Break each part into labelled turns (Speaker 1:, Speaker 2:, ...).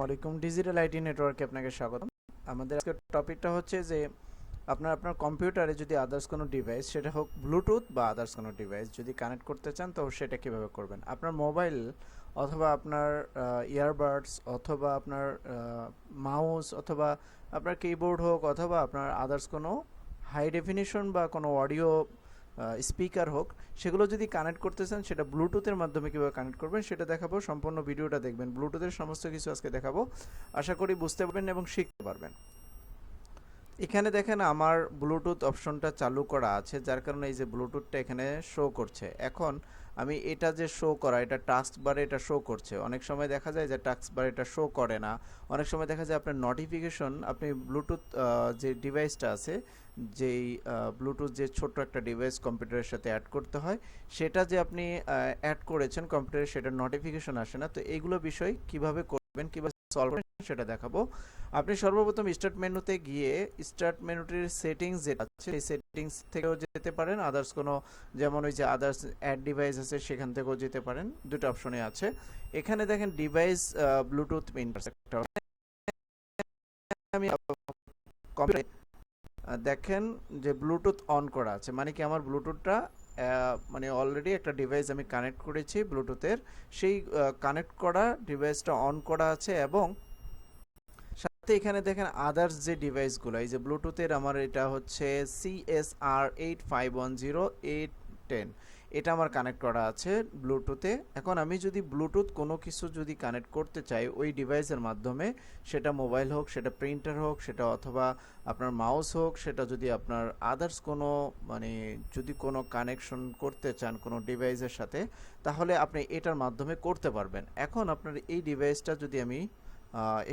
Speaker 1: ওয়ালাইকুম digital IT নেটওয়ার্কে আপনাকে স্বাগতম। আমাদের আজকের টপিকটা হচ্ছে যে আপনার কম্পিউটারে যদি আদার্স কোনো ডিভাইস, সেটা হোক ব্লুটুথ বা আদার্স কোনো ডিভাইস যদি কানেক্ট করতে চান, তো সেটা কীভাবে করবেন। আপনার মোবাইল অথবা আপনার ইয়ারবাডস অথবা আপনার মাউস অথবা আপনার কিবোর্ড হোক অথবা আপনার আদার্স কোনো হাই ডেফিনিশন বা কোনো অডিও স্পিকার হোক, সেগুলো যদি কানেক্ট করতে চান, সেটা ব্লুটুথের মাধ্যমে কীভাবে কানেক্ট করবেন সেটা দেখাবো। সম্পূর্ণ ভিডিওটা দেখবেন, ব্লুটুথের সমস্ত কিছু আজকে দেখাবো। আশা করি বুঝতে পারবেন এবং শিখতে পারবেন। এখানে দেখেন আমার ব্লুটুথ অপশনটা চালু করা আছে, যার কারণে এই যে ব্লুটুথটা এখানে শো করছে। এখন আমি এটা যে শো করা, এটা টাস্ক বারে এটা শো করছে। অনেক সময় দেখা যায় যে টাস্ক বারে এটা শো করে না। অনেক সময় দেখা যায় আপনার নোটিফিকেশন, আপনি ব্লুটুথ যে ডিভাইসটা আছে, যেই ব্লুটুথ যে ছোট্ট একটা ডিভাইস কম্পিউটারের সাথে অ্যাড করতে হয়, সেটা যে আপনি অ্যাড করেছেন কম্পিউটারে, সেটার নোটিফিকেশন আসে না। তো এইগুলো বিষয় কিভাবে করবেন, কিভাবে সলভ করবেন সেটা দেখাবো। আপনি সর্বপ্রথম স্টার্ট মেনুতে গিয়ে স্টার্ট মেনুটির সেটিংস যেটা আছে সেই সেটিংস থেকেও যেতে পারেন, আদার্স কোনো যেমন ওই যে আদার্স অ্যাড ডিভাইস আছে সেখান থেকেও যেতে পারেন। দুটো অপশনে আছে। এখানে দেখেন ডিভাইস ব্লুটুথ ইন্টারসেক্টর। আমি দেখেন যে ব্লুটুথ অন করা আছে, মানে কি আমার ব্লুটুথটা মানে অলরেডি একটা ডিভাইস আমি কানেক্ট করেছি ব্লুটুথের, সেই কানেক্ট করা ডিভাইসটা অন করা আছে। এবং সাথে এখানে দেখেন আদার্স যে ডিভাইসগুলো, এই যে ব্লুটুথের আমার এটা হচ্ছে CSR8510 এটা আমার কানেক্ট করা আছে ব্লুটুথে। এখন আমি যদি ব্লুটুথ কোনো কিছু যদি কানেক্ট করতে চাই ওই ডিভাইসের মাধ্যমে, সেটা মোবাইল হোক, সেটা প্রিন্টার হোক, সেটা অথবা আপনার মাউস হোক, সেটা যদি আপনার আদার্স কোনো মানে যদি কোনো কানেকশন করতে চান কোনো ডিভাইসের সাথে, তাহলে আপনি এটার মাধ্যমে করতে পারবেন। এখন আপনার এই ডিভাইসটা যদি আমি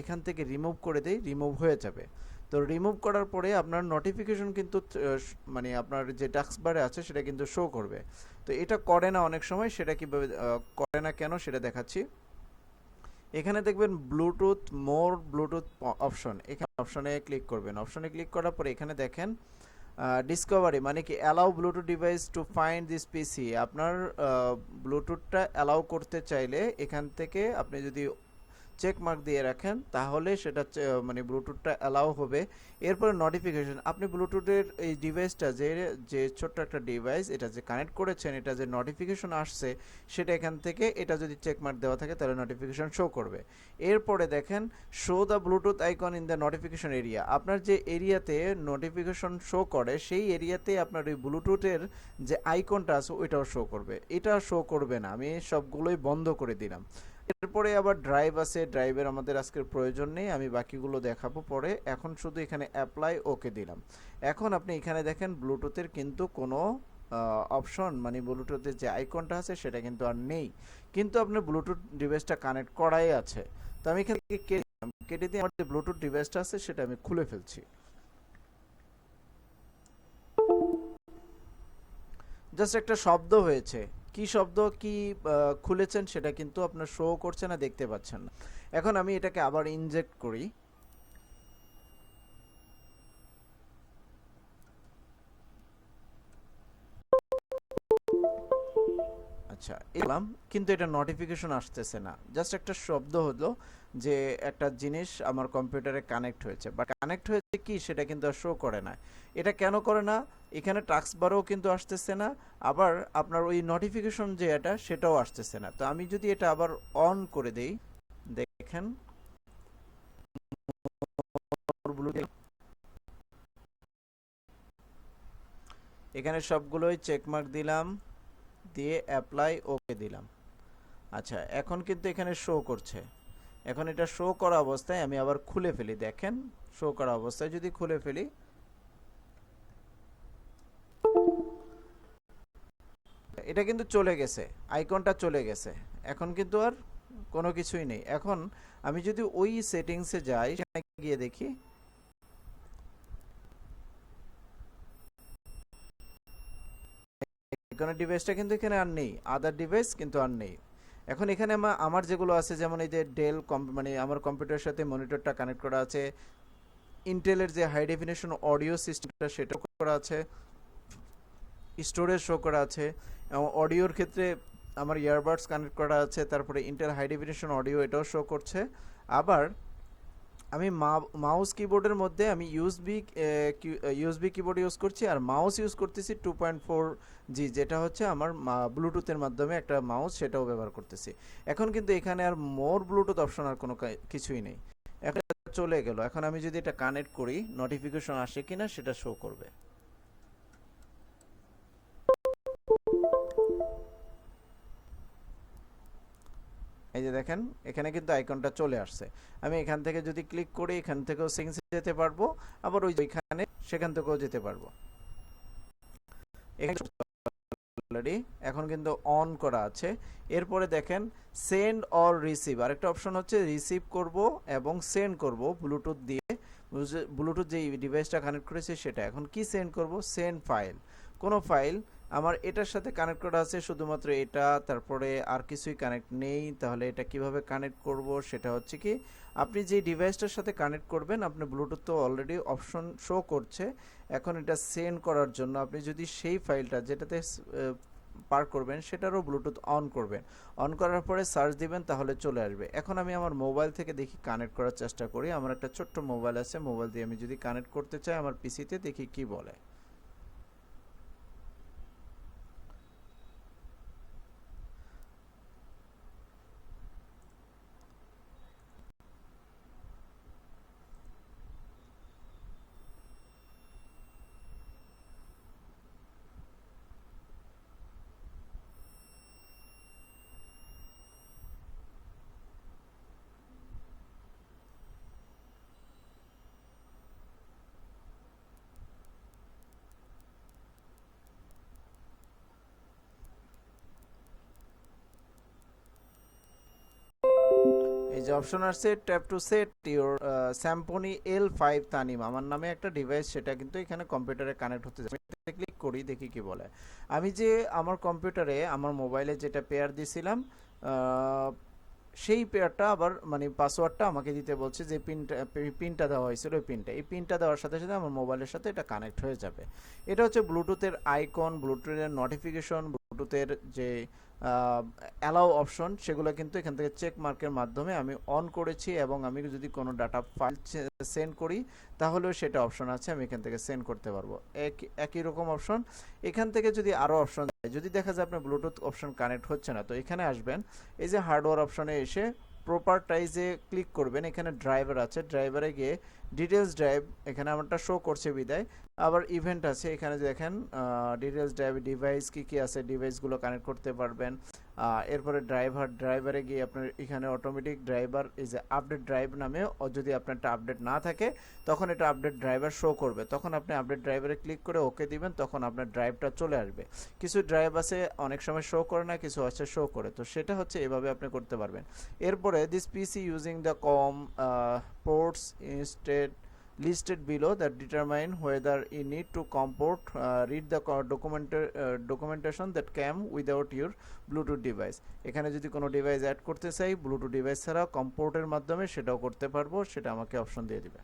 Speaker 1: এখান থেকে রিমুভ করে দেই, রিমুভ হয়ে যাবে। তো রিমুভ করার পরে আপনার নোটিফিকেশন কিন্তু মানে আপনার যে টাস্ক বারে আছে সেটা কিন্তু শো করবে। তো এটা করে না অনেক সময়, সেটা কীভাবে করে না কেন সেটা দেখাচ্ছি। এখানে দেখবেন ব্লুটুথ মোর ব্লুটুথ অপশন, এখানে অপশনে ক্লিক করবেন। অপশনে ক্লিক করার পরে এখানে দেখেন ডিসকভারি, মানে কি allow Bluetooth device to find this পিসি। আপনার ব্লুটুথটা অ্যালাউ করতে চাইলে এখান থেকে আপনি যদি চেক মার্ক দিয়ে রাখেন, তাহলে সেটা মানে ব্লুটুথটা অ্যালাউ হবে। এরপরে নোটিফিকেশন, আপনি ব্লুটুথের এই ডিভাইসটা যে যে ছোট্ট একটা ডিভাইস, এটা যে কানেক্ট করেছেন, এটা যে নোটিফিকেশন আসছে, সেটা এখান থেকে এটা যদি চেক মার্ক দেওয়া থাকে তাহলে নোটিফিকেশন শো করবে। এরপরে দেখেন show the Bluetooth icon in the notification area. আপনার যে এরিয়াতে নোটিফিকেশন শো করে সেই এরিয়াতে আপনার ওই ব্লুটুথের যে আইকনটা আছে ওইটাও শো করবে। এটা শো করবে না, আমি সবগুলোই বন্ধ করে দিলাম। এরপরে আবার ড্রাইভ আছে, ড্রাইভের আমাদের আজকের প্রয়োজন নেই, আমি বাকিগুলো দেখাবো পরে। এখন শুধু এখানে অ্যাপ্লাই ওকে দিলাম। এখন আপনি এখানে দেখেন ব্লুটুথের কিন্তু কোনো অপশন, মানে ব্লুটুথের যে আইকনটা আছে সেটা কিন্তু আর নেই, কিন্তু আপনার ব্লুটুথ ডিভাইসটা কানেক্ট করাই আছে। তো আমি এখান থেকে কেটে দিয়ে আমার যে ব্লুটুথ ডিভাইসটা আছে সেটা আমি খুলে ফেলছি। জাস্ট একটা শব্দ হয়েছে, কি শব্দ, কি খুলেছেন সেটা কিন্তু আপনার শো করছে না, দেখতে পাচ্ছেন না। এখন আমি এটাকে আবার ইনজেক্ট করি। আচ্ছা এলাম, কিন্তু এটা নোটিফিকেশন আসতেছে না, জাস্ট একটা শব্দ হলো যে একটা জিনিস আমার কম্পিউটারে কানেক্ট হয়েছে, বা কানেক্ট হয়েছে কি সেটা কিন্তু আর শো করে না। এটা কেন করে না, এখানে টাস্ক বারও কিন্তু আসতেছে না, আবার আপনার ওই নোটিফিকেশন যে এটা সেটাও আসতেছে না। তো আমি যদি এটা আবার অন করে দেই, দেখেন এখানে সবগুলোই চেকমার্ক দিলাম, দিয়ে অ্যাপ্লাই ওকে দিলাম। আচ্ছা এখন কিন্তু এখানে শো করছে। এখন এটা শো করা অবস্থায় আমি আবার খুলে ফেলি, দেখেন শো করা অবস্থায় যদি খুলে ফেলি, এটা কিন্তু চলে গেছে, আইকনটা চলে গেছে। এখন কিন্তু আর কোনো কিছুই নেই। এখন আমি যদি ওই সেটিংসে যাই, সেখানে গিয়ে দেখি আইকনের ডিভাইসটা কিন্তু এখানে আর নেই, আদার ডিভাইস কিন্তু আর নেই। এখন এখানে আমার যেগুলো আছে, যেমন এই যে ডেল মানে আমার কম্পিউটারের সাথে মনিটরটা কানেক্ট করা আছে, ইন্টেলের যে হাই ডেফিনেশন অডিও সিস্টেমটা সেটা করা আছে, স্টোরেজ শো করা আছে, এবং অডিওর ক্ষেত্রে আমার ইয়ারবাডস কানেক্ট করা আছে, তারপরে ইন্টেল হাই ডেফিনেশন অডিও এটাও শো করছে। আবার আমি মাউস কিবোর্ডের মধ্যে আমি ইউএসবি কিবোর্ড ইউজ করছি, আর মাউস ইউজ করতেছি 2.4G, যেটা হচ্ছে আমার ব্লুটুথের মাধ্যমে একটা মাউস, সেটাও ব্যবহার করতেছি। এখন কিন্তু এখানে আর মোর ব্লুটুথ অপশন আর কোনো কিছুই নেই, এখন চলে গেল। এখন আমি যদি এটা কানেক্ট করি, নোটিফিকেশন আসে কিনা সেটা শো করবে। এই যে দেখেন, এখানে কিন্তু আইকনটা চলে আসছে। আমি এখান থেকে যদি ক্লিক করি, এখান থেকেও সেটিংসে যেতে পারবো, আবার ওইখানে সেখান থেকেও যেতে পারবো। এখানে অলরেডি এখন কিন্তু অন করা আছে। এরপরে দেখেন সেন্ড অর রিসিভ, আরেকটা অপশন হচ্ছে রিসিভ করব এবং সেন্ড করব ব্লুটুথ দিয়ে। ব্লুটুথ যে ডিভাইসটা কানেক্ট করেছে সেটা। এখন কি সেন্ড করব? সেন্ড ফাইল, কোনো ফাইল। আমার এটার সাথে কানেক্ট করা আছে শুধুমাত্র এটা, তারপরে আর কিছুই কানেক্ট নেই। তাহলে এটা কিভাবে কানেক্ট করব? সেটা হচ্ছে কি, আপনি যে ডিভাইসটার সাথে কানেক্ট করবেন, আপনি ব্লুটুথ তো অলরেডি অপশন শো করছে। এখন এটা সেন্ড করার জন্য আপনি যদি সেই ফাইলটা যেটাতে পার করবেন সেটারও ব্লুটুথ অন করবেন, অন করার পরে সার্চ দিবেন, তাহলে চলে আসবে। এখন আমি আমার মোবাইল থেকে দেখি কানেক্ট করার চেষ্টা করি। আমার একটা ছোট্ট মোবাইল আছে, মোবাইল দিয়ে আমি যদি কানেক্ট করতে চাই আমার পিসিতে, দেখি কি বলে। এই যে অপশন আসছে tap two set your স্যাম্পনি L5 Tanim, আমার নামে একটা ডিভাইস, সেটা কিন্তু এখানে কম্পিউটারে কানেক্ট হতে যাবে। ক্লিক করি, দেখি কি বলে। আমি যে আমার কম্পিউটারে আমার মোবাইলে যেটা পেয়ার দিয়েছিলাম, সেই পেয়ারটা আবার মানে পাসওয়ার্ডটা আমাকে দিতে বলছে, যে পিনটা দেওয়া হয়েছিল ওই পিনটা, এই পিনটা দেওয়ার সাথে সাথে আমার মোবাইলের সাথে এটা কানেক্ট হয়ে যাবে। এটা হচ্ছে ব্লুটুথের আইকন, ব্লুটুথের নোটিফিকেশন, ব্লুটুথের যে অ্যালাউ অপশন, সেগুলো কিন্তু এখান থেকে চেক মার্কের মাধ্যমে আমি অন করেছি। এবং আমি যদি কোনো ডাটা ফাইল সেন্ড করি, তাহলেও সেটা অপশন আছে, আমি এখান থেকে সেন্ড করতে পারবো। একই রকম অপশন এখান থেকে যদি আরও অপশন যায়, যদি দেখা যায় আপনার ব্লুটুথ অপশন কানেক্ট হচ্ছে না, তো এখানে আসবেন, এই যে হার্ডওয়্যার অপশনে এসে প্রপার্টাইজে ক্লিক করবেন। এখানে ড্রাইভার আছে, ড্রাইভারে গিয়ে ডিটেলস ড্রাইভ, এখানে আমারটা শো করছে বিদায়। আবার ইভেন্ট আছে, এখানে দেখেন ডিটেলস ড্রাইভ, ডিভাইস কি কি আছে, ডিভাইসগুলো কানেক্ট করতে পারবেন। এরপরে ড্রাইভারে গিয়ে আপনার এখানে অটোমেটিক ড্রাইভার, এই যে আপডেট ড্রাইভ নামে, যদি আপনারটা আপডেট না থাকে তখন এটা আপডেট ড্রাইভার শো করবে, তখন আপনি আপডেট ড্রাইভারে ক্লিক করে ওকে দিবেন, তখন আপনার ড্রাইভটা চলে আসবে। কিছু ড্রাইভ আছে অনেক সময় শো করে না, কিছু আছে শো করে, তো সেটা হচ্ছে এভাবে আপনি করতে পারবেন। এরপরে this PC using the com ports instead listed below that determine whether you need to comport, read the documentation that came without your Bluetooth device। এখানে যদি কোনো ডিভাইস অ্যাড করতে চাই ব্লুটুথ ডিভাইস ছাড়া, কম্পোর্টের মাধ্যমে সেটাও করতে পারবো, সেটা আমাকে অপশন দিয়ে দিবে।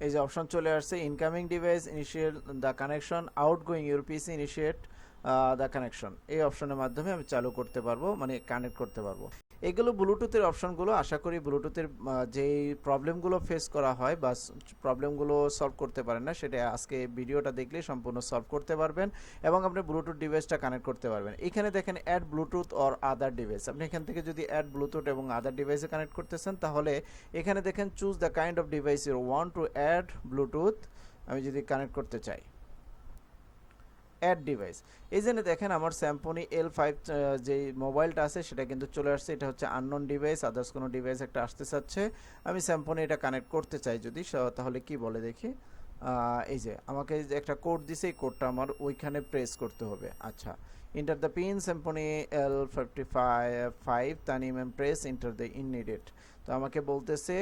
Speaker 1: এই যে অপশন চলে আসছে, incoming device initiate the connection, outgoing your PC initiate the connection, এই অপশনের মাধ্যমে আমি চালু করতে পারবো, মানে কানেক্ট করতে পারবো। এগুলো ব্লুটুথের অপশনগুলো। আশা করি ব্লুটুথের যেই প্রবলেমগুলো ফেস করা হয় বা প্রবলেমগুলো সলভ করতে পারেন না, সেটা আজকে ভিডিওটা দেখলে সম্পূর্ণ সলভ করতে পারবেন এবং আপনি ব্লুটুথ ডিভাইসটা কানেক্ট করতে পারবেন। এখানে দেখেন add bluetooth or other device, আপনি এখান থেকে যদি অ্যাড ব্লুটুথ এবং আদার ডিভাইসে কানেক্ট করতেছেন, তাহলে এখানে দেখেন choose the kind of device you want to add bluetooth. আমি যদি কানেক্ট করতে চাই অ্যাড ডিভাইস, এই জন্য দেখেন আমার স্যাম্পনি L5 যে মোবাইলটা আছে সেটা কিন্তু চলে আসছে। এটা হচ্ছে আননোন ডিভাইস, আদার্স কোনো ডিভাইস একটা আসতে চাচ্ছে। আমি স্যাম্পনি এটা কানেক্ট করতে চাই যদি, তাহলে কি বলে দেখি। এই যে আমাকে যে একটা কোড দিছে, এই কোডটা আমার ওইখানে প্রেস করতে হবে। আচ্ছা, ইন্টার দ্য পিন স্যাম্পনি L55 তানিম এন্ড প্রেস ইন্টার দ্য ইননিডেড। তো আমাকে বলতেছে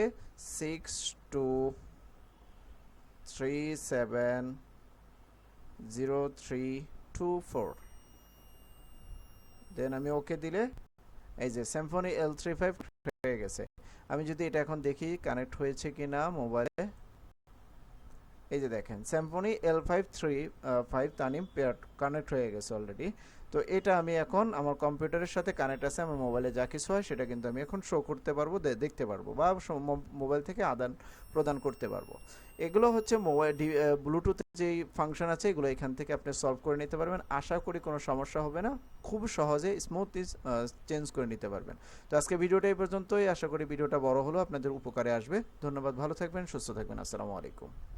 Speaker 1: 62370324, দেন আমি ওকে দিলে এই যে স্যাম্পনি L35 হয়ে গেছে। আমি যদি এটা এখন দেখি কানেক্ট হয়েছে কিনা মোবাইলে, এই যে দেখেন স্যাম্পনি L5 তানিম পেয়ার কানেক্ট হয়ে গেছে অলরেডি। তো তো এটা আমি এখন আমার কম্পিউটারের সাথে কানেক্ট আছে, আমার মোবাইলে যা কিছু হয় সেটা কিন্তু আমি এখন শো করতে পারবো, দেখতে পারবো, বা মোবাইল থেকে আদান প্রদান করতে পারবো। এগুলো হচ্ছে মোবাইল ব্লুটুথের যেই ফাংশন আছে এগুলো এখান থেকে আপনি সলভ করে নিতে পারবেন। আশা করি কোনো সমস্যা হবে না, খুব সহজে স্মুথলি চেঞ্জ করে নিতে পারবেন। তো আজকে ভিডিওটা এই পর্যন্তই, আশা করি ভিডিওটা বড় হলো আপনাদের উপকারে আসবে। ধন্যবাদ, ভালো থাকবেন, সুস্থ থাকবেন, আসসালামু আলাইকুম।